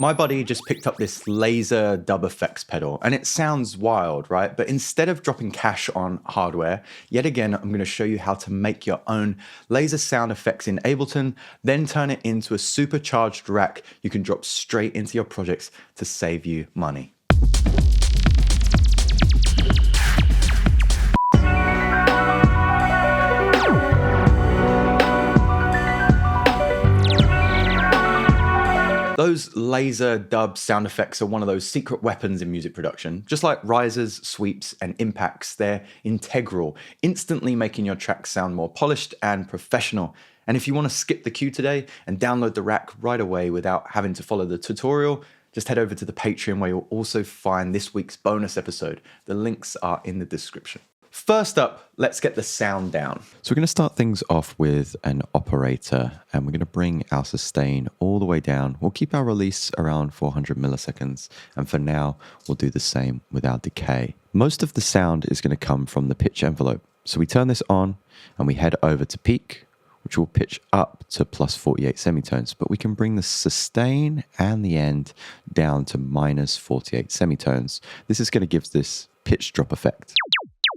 My buddy just picked up this laser dub effects pedal and it sounds wild, right? But instead of dropping cash on hardware, yet again, I'm going to show you how to make your own laser sound effects in Ableton, then turn it into a supercharged rack you can drop straight into your projects to save you money. Those laser dub sound effects are one of those secret weapons in music production. Just like risers, sweeps, and impacts, they're integral, instantly making your tracks sound more polished and professional. And if you want to skip the queue today and download the rack right away without having to follow the tutorial, just head over to the Patreon where you'll also find this week's bonus episode. The links are in the description. First up, let's get the sound down. So we're going to start things off with an operator, and we're going to bring our sustain all the way down. We'll keep our release around 400 milliseconds, and for now, we'll do the same with our decay. Most of the sound is going to come from the pitch envelope. So we turn this on, and we head over to peak, which will pitch up to plus 48 semitones, but we can bring the sustain and the end down to minus 48 semitones. This is going to give this pitch drop effect.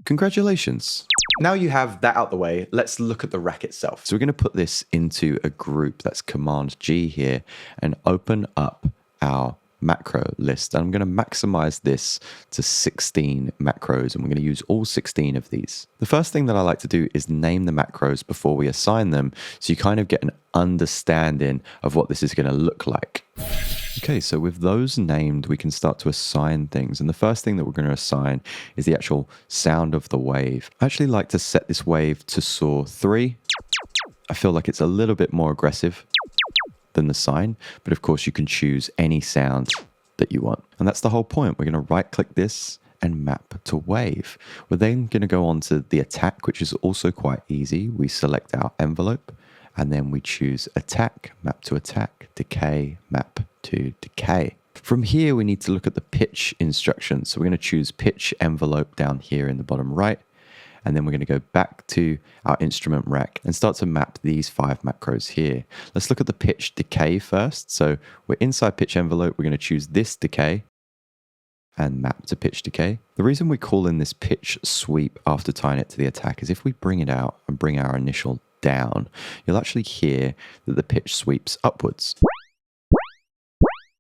Congratulations. Now you have that out the way, let's look at the rack itself. So we're going to put this into a group, that's Command G here, and open up our macro list. And I'm going to maximize this to 16 macros, and we're going to use all 16 of these. The first thing that I like to do is name the macros before we assign them, so you kind of get an understanding of what this is going to look like. Okay, so with those named, we can start to assign things. And the first thing that we're going to assign is the actual sound of the wave. I actually like to set this wave to saw 3. I feel like it's a little bit more aggressive than the sine, but of course you can choose any sound that you want. And that's the whole point. We're going to right click this and map to wave. We're then going to go on to the attack, which is also quite easy. We select our envelope and then we choose attack, map to attack, decay, map to decay. From here, we need to look at the pitch instructions. So we're going to choose pitch envelope down here in the bottom right. And then we're going to go back to our instrument rack and start to map these 5 macros here. Let's look at the pitch decay first. So we're inside pitch envelope. We're going to choose this decay and map to pitch decay. The reason we call in this pitch sweep after tying it to the attack is if we bring it out and bring our initial down, you'll actually hear that the pitch sweeps upwards.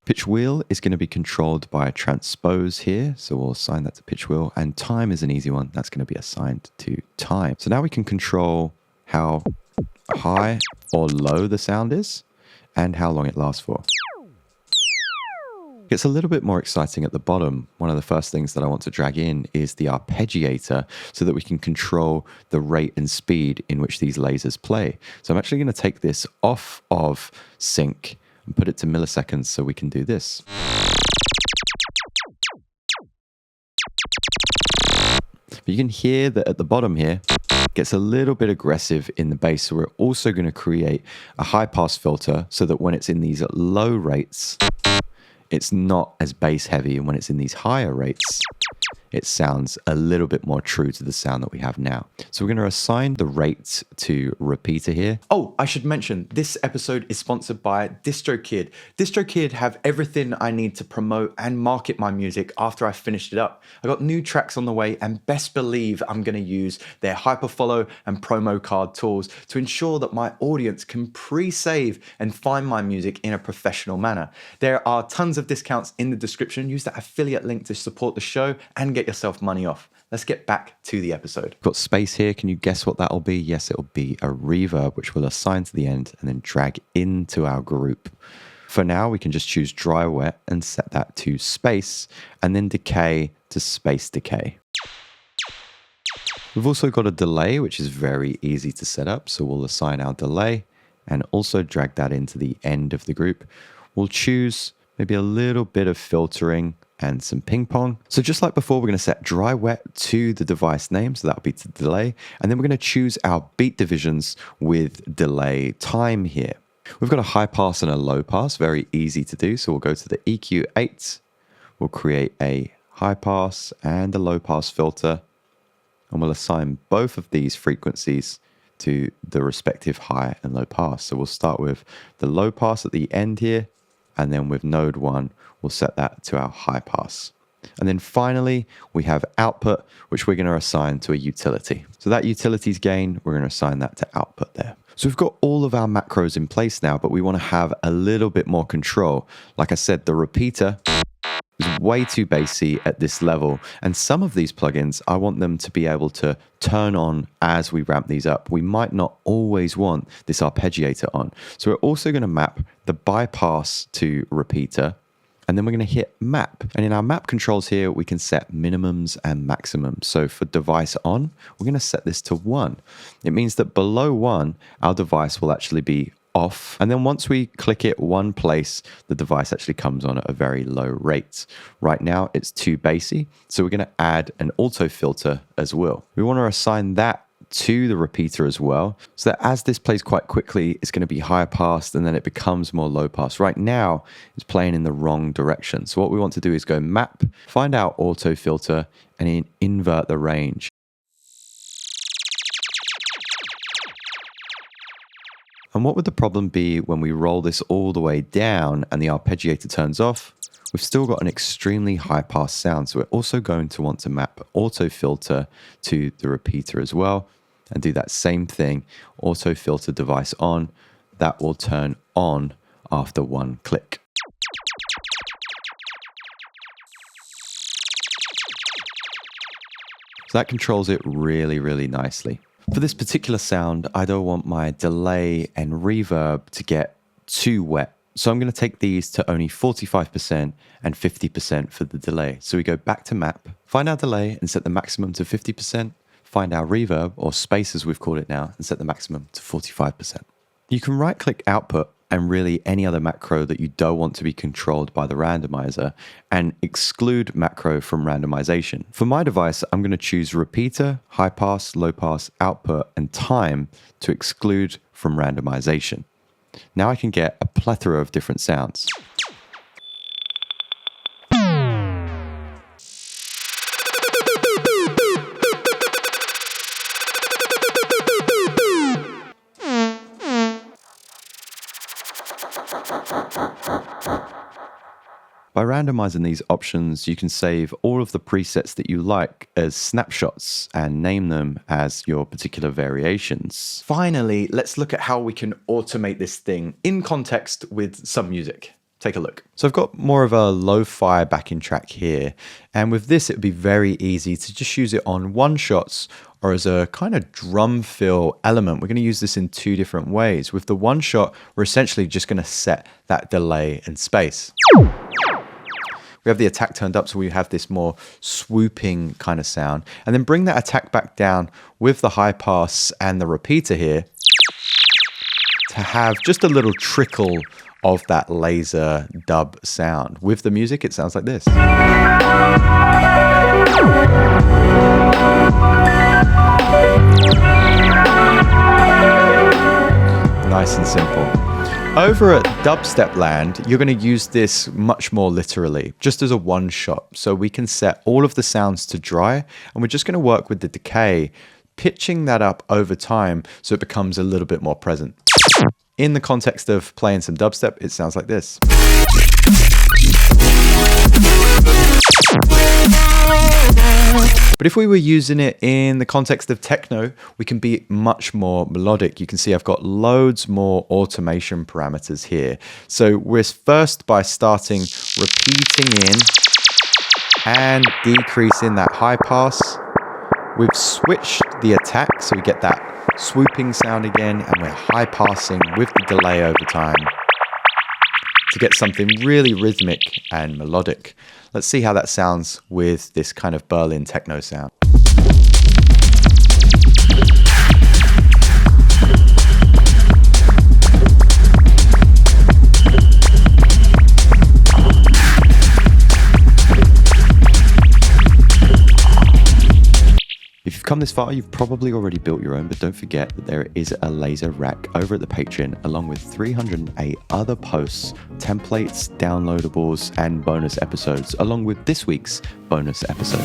Pitch wheel is going to be controlled by a transpose here, so we'll assign that to pitch wheel, and time is an easy one. That's going to be assigned to time. So now we can control how high or low the sound is and how long it lasts for. It gets a little bit more exciting at the bottom. One of the first things that I want to drag in is the arpeggiator so that we can control the rate and speed in which these lasers play. So I'm actually going to take this off of sync and put it to milliseconds so we can do this. But you can hear that at the bottom here, it gets a little bit aggressive in the bass. So we're also going to create a high pass filter so that when it's in these low rates, it's not as bass heavy, and when it's in these higher rates, it sounds a little bit more true to the sound that we have now. So we're going to assign the rate to repeater here. Oh, I should mention, this episode is sponsored by DistroKid. DistroKid have everything I need to promote and market my music after I finished it up. I got new tracks on the way, and best believe I'm going to use their hyperfollow and promo card tools to ensure that my audience can pre-save and find my music in a professional manner. There are tons of discounts in the description. Use that affiliate link to support the show and get yourself money off. Let's get back to the episode. Got space here. Can you guess what that'll be? Yes, it'll be a reverb, which we'll assign to the end and then drag into our group. For now, we can just choose dry wet and set that to space, and then decay to space decay. We've also got a delay, which is very easy to set up. So we'll assign our delay and also drag that into the end of the group. We'll choose maybe a little bit of filtering and some ping pong. So just like before, we're going to set dry wet to the device name. So that'll be to delay. And then we're going to choose our beat divisions with delay time here. We've got a high pass and a low pass, very easy to do. So we'll go to the EQ8. We'll create a high pass and a low pass filter. And we'll assign both of these frequencies to the respective high and low pass. So we'll start with the low pass at the end here. And then with node 1, we'll set that to our high pass. And then finally, we have output, which we're going to assign to a utility. So that utility's gain, we're going to assign that to output there. So we've got all of our macros in place now, but we want to have a little bit more control. Like I said, the repeater is way too bassy at this level. And some of these plugins, I want them to be able to turn on as we ramp these up. We might not always want this arpeggiator on. So we're also going to map the bypass to repeater. And then we're going to hit map. And in our map controls here, we can set minimums and maximums. So for device on, we're going to set this to 1. It means that below 1, our device will actually be off. And then once we click it one place, the device actually comes on at a very low rate. Right now, it's too bassy. So we're going to add an auto filter as well. We want to assign that to the repeater as well, so that as this plays quite quickly, it's going to be higher pass and then it becomes more low pass. Right now, it's playing in the wrong direction. So what we want to do is go map, find our auto filter, and then invert the range. And what would the problem be when we roll this all the way down and the arpeggiator turns off? We've still got an extremely high pass sound. So we're also going to want to map auto filter to the repeater as well and do that same thing. Auto filter device on, that will turn on after one click. So that controls it really, really nicely. For this particular sound, I don't want my delay and reverb to get too wet. So I'm going to take these to only 45% and 50% for the delay. So we go back to map, find our delay and set the maximum to 50%, find our reverb, or space as we've called it now, and set the maximum to 45%. You can right click output and really any other macro that you don't want to be controlled by the randomizer and exclude macro from randomization. For my device, I'm going to choose repeater, high pass, low pass, output, and time to exclude from randomization. Now I can get a plethora of different sounds. By randomizing these options, you can save all of the presets that you like as snapshots and name them as your particular variations. Finally, let's look at how we can automate this thing in context with some music. Take a look. So I've got more of a lo-fi backing track here. And with this, it would be very easy to just use it on one shots or as a kind of drum fill element. We're going to use this in two different ways. With the one shot, we're essentially just going to set that delay and space. We have the attack turned up, so we have this more swooping kind of sound. And then bring that attack back down with the high pass and the repeater here to have just a little trickle of that laser dub sound. With the music, it sounds like this. Nice and simple. Over at Dubstep Land, you're going to use this much more literally, just as a one shot. So we can set all of the sounds to dry, and we're just going to work with the decay, pitching that up over time so it becomes a little bit more present. In the context of playing some dubstep, it sounds like this. But if we were using it in the context of techno, we can be much more melodic. You can see I've got loads more automation parameters here. So we're first by starting repeating in and decreasing that high pass. We've switched the attack, so we get that swooping sound again, and we're high passing with the delay over time to get something really rhythmic and melodic. Let's see how that sounds with this kind of Berlin techno sound. If you've come this far, you've probably already built your own, but don't forget that there is a laser rack over at the Patreon, along with 308 other posts, templates, downloadables, and bonus episodes, along with this week's bonus episode.